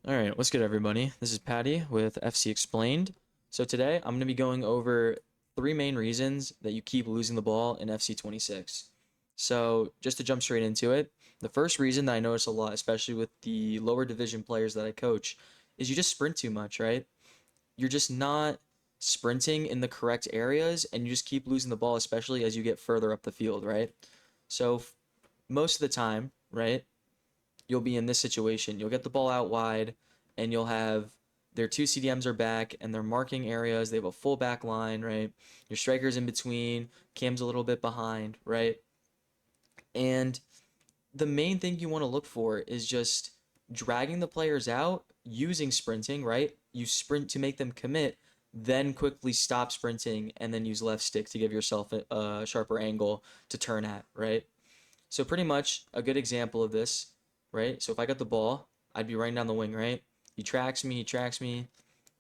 All right, what's good, everybody? This is Patty with FC Explained. So today I'm going to be going over three main reasons that you keep losing the ball in FC26. So just to jump straight into it, the first reason that I notice a lot, especially with the lower division players that I coach, is you just sprint too much, right? You're just not sprinting in the correct areas, and you just keep losing the ball, especially as you get further up the field, right? So most of the time, right, you'll be in this situation. You'll get the ball out wide, and you'll have their two CDMs are back, and they're marking areas. They have a full back line, right? Your striker's in between. Cam's a little bit behind, right? And the main thing you want to look for is just dragging the players out using sprinting, right? You sprint to make them commit, then quickly stop sprinting, and then use left stick to give yourself a sharper angle to turn at, right? So pretty much a good example of this, right? So if I got the ball, I'd be running down the wing, right? He tracks me,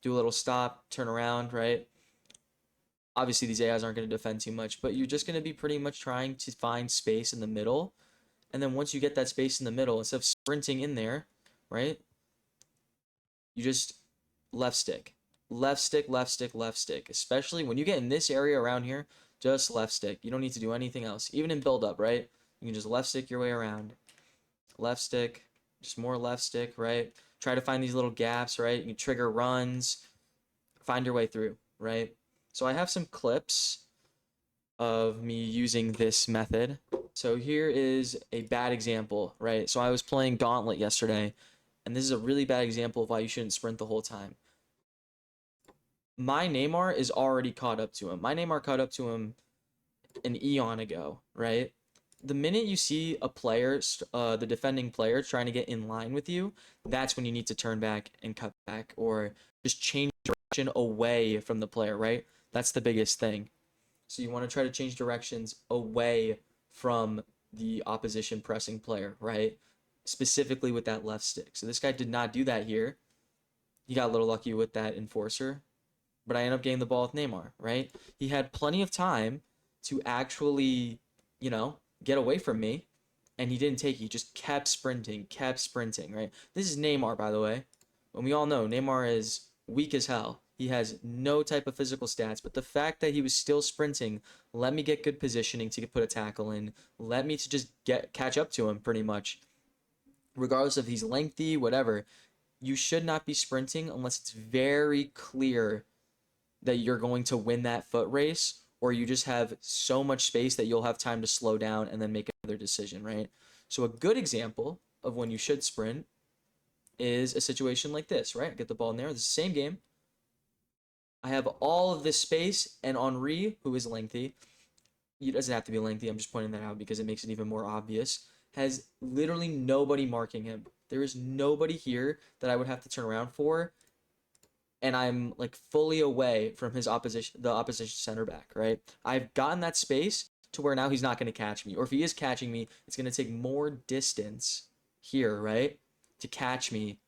do a little stop, turn around, right? Obviously these AIs aren't going to defend too much, but you're just going to be pretty much trying to find space in the middle. And then once you get that space in the middle, instead of sprinting in there, right? You just left stick. Left stick, left stick, left stick. Especially when you get in this area around here, just left stick. You don't need to do anything else. Even in build up, right? You can just left stick your way around. Left stick, just more left stick, right? Try to find these little gaps, right? You can trigger runs, find your way through, right? So I have some clips of me using this method. So here is a bad example, right? So I was playing Gauntlet yesterday, and this is a really bad example of why you shouldn't sprint the whole time. My Neymar is already caught up to him. My Neymar caught up to him an eon ago, right? The minute you see a player, the defending player, trying to get in line with you, that's when you need to turn back and cut back or just change direction away from the player, right? That's the biggest thing. So you want to try to change directions away from the opposition pressing player, right? Specifically with that left stick. So this guy did not do that here. He got a little lucky with that enforcer, but I ended up getting the ball with Neymar, right? He had plenty of time to actually, get away from me, and he didn't take it. He just kept sprinting, right? This is Neymar, by the way. And we all know Neymar is weak as hell. He has no type of physical stats, but the fact that he was still sprinting let me get good positioning to put a tackle in, let me to just catch up to him pretty much. Regardless if he's lengthy, whatever, you should not be sprinting unless it's very clear that you're going to win that foot race, or you just have so much space that you'll have time to slow down and then make another decision, right? So a good example of when you should sprint is a situation like this, right? I get the ball in there. It's the same game. I have all of this space, and Henri, who is lengthy, he doesn't have to be lengthy. I'm just pointing that out because it makes it even more obvious. Has literally nobody marking him. There is nobody here that I would have to turn around for, and I'm like fully away from the opposition center back, right? I've gotten that space to where now he's not going to catch me. Or if he is catching me, it's going to take more distance here, right? To catch me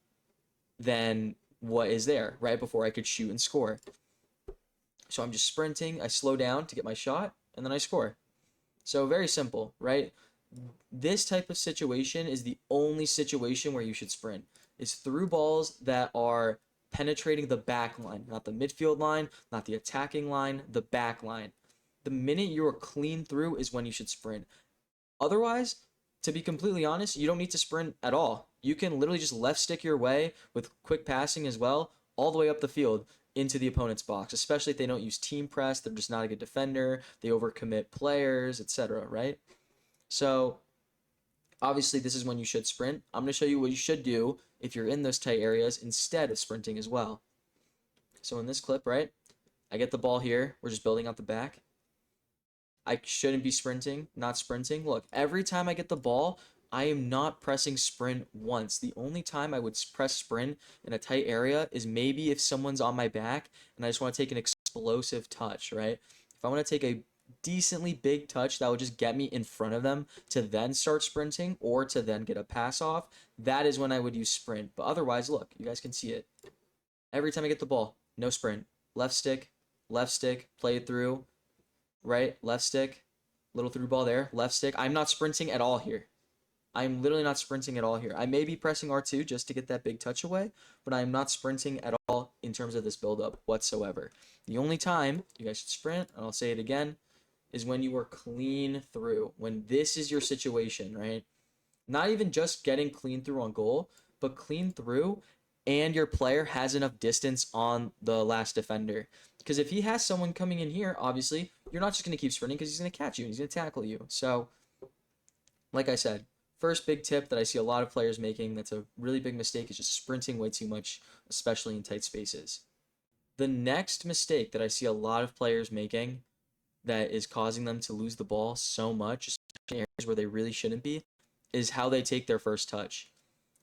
than what is there, right? Before I could shoot and score. So I'm just sprinting, I slow down to get my shot, and then I score. So very simple, right? This type of situation is the only situation where you should sprint. It's through balls that are penetrating the back line, not the midfield line, not the attacking line, the back line. The minute you are clean through is when you should sprint. Otherwise, to be completely honest, you don't need to sprint at all. You can literally just left stick your way with quick passing as well, all the way up the field into the opponent's box, especially if they don't use team press, they're just not a good defender, they overcommit players, etc., right? So obviously, this is when you should sprint. I'm going to show you what you should do if you're in those tight areas instead of sprinting as well. So in this clip, right, I get the ball here. We're just building out the back. I shouldn't be sprinting, not sprinting. Look, every time I get the ball, I am not pressing sprint once. The only time I would press sprint in a tight area is maybe if someone's on my back and I just want to take an explosive touch, right? If I want to take a decently big touch that would just get me in front of them to then start sprinting or to then get a pass off, that is when I would use sprint. But otherwise, look, you guys can see it. Every time I get the ball, no sprint. Left stick, play it through, right? Left stick, little through ball there, left stick. I'm not sprinting at all here. I'm literally not sprinting at all here. I may be pressing R2 just to get that big touch away, but I'm not sprinting at all in terms of this build-up whatsoever. The only time you guys should sprint, and I'll say it again, is when you are clean through. When this is your situation, right? Not even just getting clean through on goal, but clean through and your player has enough distance on the last defender. Because if he has someone coming in here, obviously, you're not just going to keep sprinting because he's going to catch you and he's going to tackle you. So, like I said, first big tip that I see a lot of players making that's a really big mistake is just sprinting way too much, especially in tight spaces. The next mistake that I see a lot of players making that is causing them to lose the ball so much, especially in areas where they really shouldn't be, is how they take their first touch.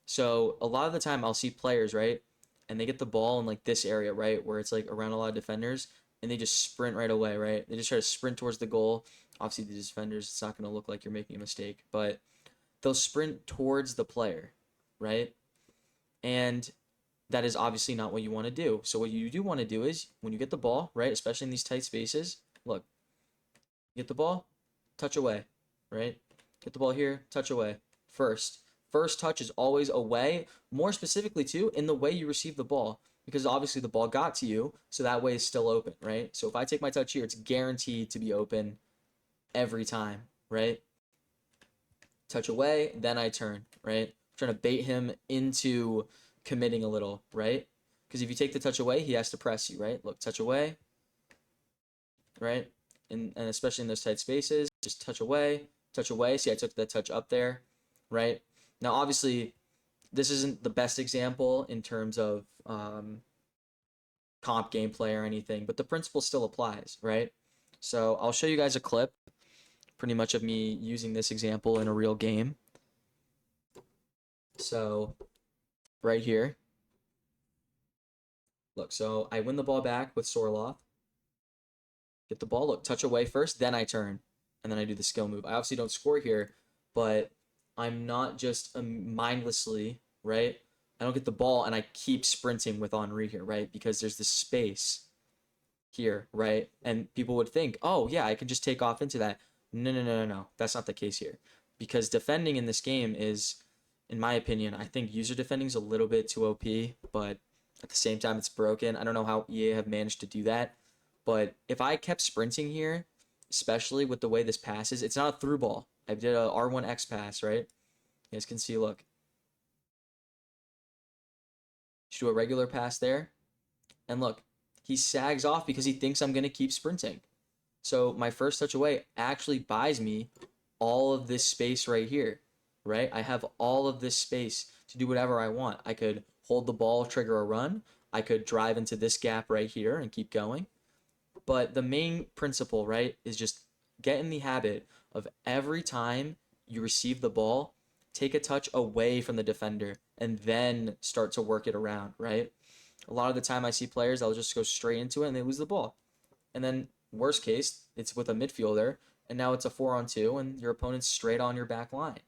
So a lot of the time I'll see players, right? And they get the ball in like this area, right? Where it's like around a lot of defenders and they just sprint right away, right? They just try to sprint towards the goal. Obviously, the defenders, it's not going to look like you're making a mistake, but they'll sprint towards the player, right? And that is obviously not what you want to do. So what you do want to do is when you get the ball, right? Especially in these tight spaces, look, get the ball, touch away, right? Get the ball here, touch away. First touch is always away, more specifically too, in the way you receive the ball. Because obviously the ball got to you, so that way it's still open, right? So if I take my touch here, it's guaranteed to be open every time, right? Touch away, then I turn, right? I'm trying to bait him into committing a little, right? Because if you take the touch away, he has to press you, right? Look, touch away, right? And especially in those tight spaces, just touch away. See, I took that touch up there, right? Now, obviously, this isn't the best example in terms of comp gameplay or anything, but the principle still applies, right? So I'll show you guys a clip, pretty much of me using this example in a real game. So right here, look, so I win the ball back with Sorloth. Get the ball, look, touch away first, then I turn, and then I do the skill move. I obviously don't score here, but I'm not just mindlessly, right? I don't get the ball and I keep sprinting with Henri here, right? Because there's this space here, right? And people would think, oh, yeah, I can just take off into that. No. That's not the case here. Because defending in this game is, in my opinion, I think user defending is a little bit too OP, but at the same time, it's broken. I don't know how EA have managed to do that. But if I kept sprinting here, especially with the way this passes, it's not a through ball. I did a R1X pass, right? You guys can see, look. Just do a regular pass there. And look, he sags off because he thinks I'm going to keep sprinting. So my first touch away actually buys me all of this space right here, right? I have all of this space to do whatever I want. I could hold the ball, trigger a run. I could drive into this gap right here and keep going. But the main principle, right, is just get in the habit of every time you receive the ball, take a touch away from the defender and then start to work it around, right? A lot of the time I see players, they'll just go straight into it and they lose the ball. And then worst case, it's with a midfielder and now it's a 4-on-2 and your opponent's straight on your back line.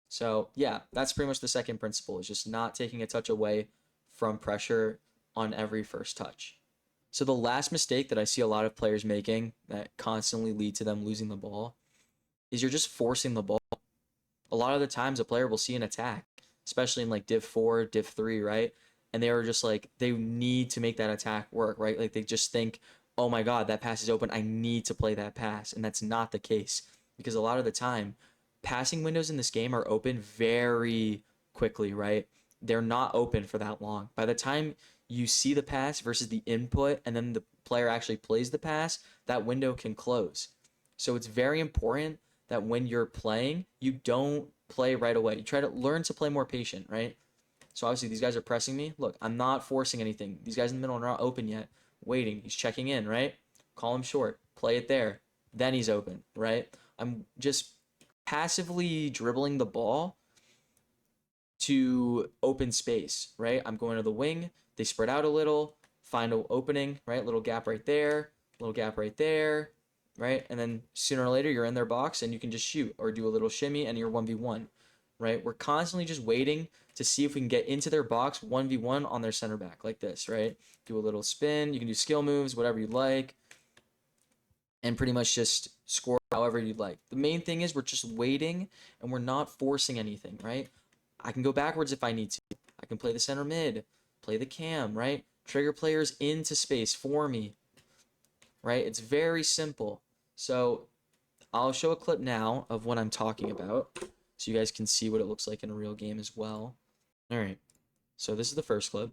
So yeah, that's pretty much the second principle, is just not taking a touch away from pressure on every first touch. So the last mistake that I see a lot of players making that constantly lead to them losing the ball is you're just forcing the ball. A lot of the times a player will see an attack, especially in like Div 4, Div 3, right? And they are just like, they need to make that attack work, right? Like they just think, oh my God, that pass is open. I need to play that pass. And that's not the case, because a lot of the time, passing windows in this game are open very quickly, right? They're not open for that long. By the time you see the pass versus the input and then the player actually plays the pass, that window can close. So it's very important that when you're playing, you don't play right away. You try to learn to play more patient, right? So obviously these guys are pressing me. Look, I'm not forcing anything. These guys in the middle are not open yet. Waiting. He's checking in, right? Call him short. Play it there. Then he's open, right? I'm just passively dribbling the ball to open space, right? I'm going to the wing. They spread out a little, find an opening, right? Little gap right there, little gap right there, right? And then sooner or later, you're in their box and you can just shoot or do a little shimmy and you're 1v1, right? We're constantly just waiting to see if we can get into their box 1v1 on their center back like this, right? Do a little spin. You can do skill moves, whatever you like. and pretty much just score however you'd like. The main thing is we're just waiting and we're not forcing anything, right? I can go backwards if I need to. I can play the center mid, play the cam, right? Trigger players into space for me, right? It's very simple. So I'll show a clip now of what I'm talking about so you guys can see what it looks like in a real game as well. All right. So this is the first clip.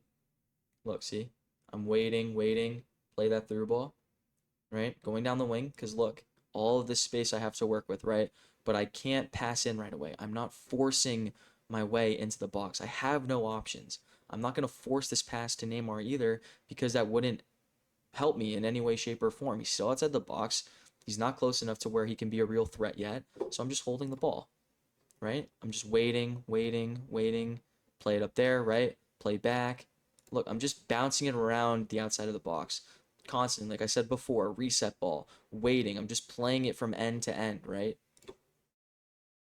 Look, see? I'm waiting, play that through ball, right? Going down the wing, because look, all of this space I have to work with, right? But I can't pass in right away. I'm not forcing my way into the box. I have no options. I'm not going to force this pass to Neymar either because that wouldn't help me in any way, shape, or form. He's still outside the box. He's not close enough to where he can be a real threat yet. So I'm just holding the ball, right? I'm just waiting. Play it up there, right? Play back. Look, I'm just bouncing it around the outside of the box constantly. Like I said before, reset ball, waiting. I'm just playing it from end to end, right?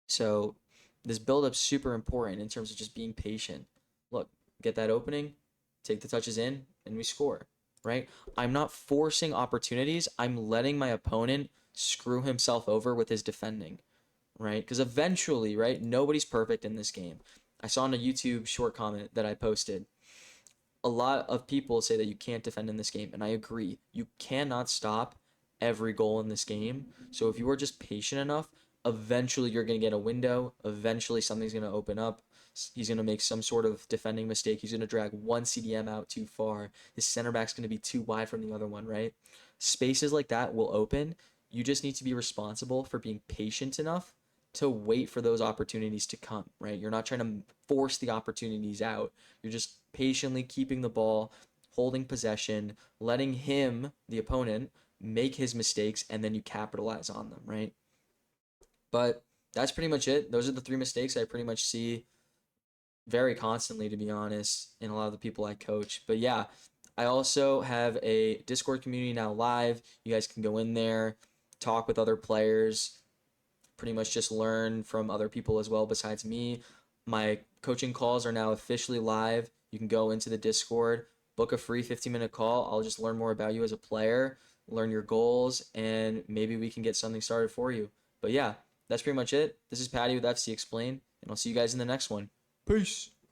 So this build-up's super important in terms of just being patient. Look, get that opening, take the touches in, and we score, right? I'm not forcing opportunities. I'm letting my opponent screw himself over with his defending, right? Because eventually, right, nobody's perfect in this game. I saw in a YouTube short comment that I posted, a lot of people say that you can't defend in this game, and I agree. You cannot stop every goal in this game. So if you are just patient enough, eventually you're going to get a window. Eventually something's going to open up. He's going to make some sort of defending mistake. He's going to drag one CDM out too far. His center back's going to be too wide from the other one, right? Spaces like that will open. You just need to be responsible for being patient enough to wait for those opportunities to come, right? You're not trying to force the opportunities out. You're just patiently keeping the ball, holding possession, letting him, the opponent, make his mistakes, and then you capitalize on them, right? But that's pretty much it. Those are the three mistakes I pretty much see very constantly, to be honest, in a lot of the people I coach. But yeah, I also have a Discord community now live. You guys can go in there, talk with other players, pretty much just learn from other people as well besides me. My coaching calls are now officially live. You can go into the Discord, book a free 15-minute call. I'll just learn more about you as a player, learn your goals, and maybe we can get something started for you. But yeah, that's pretty much it. This is Patty with FC Explain, and I'll see you guys in the next one. Peace.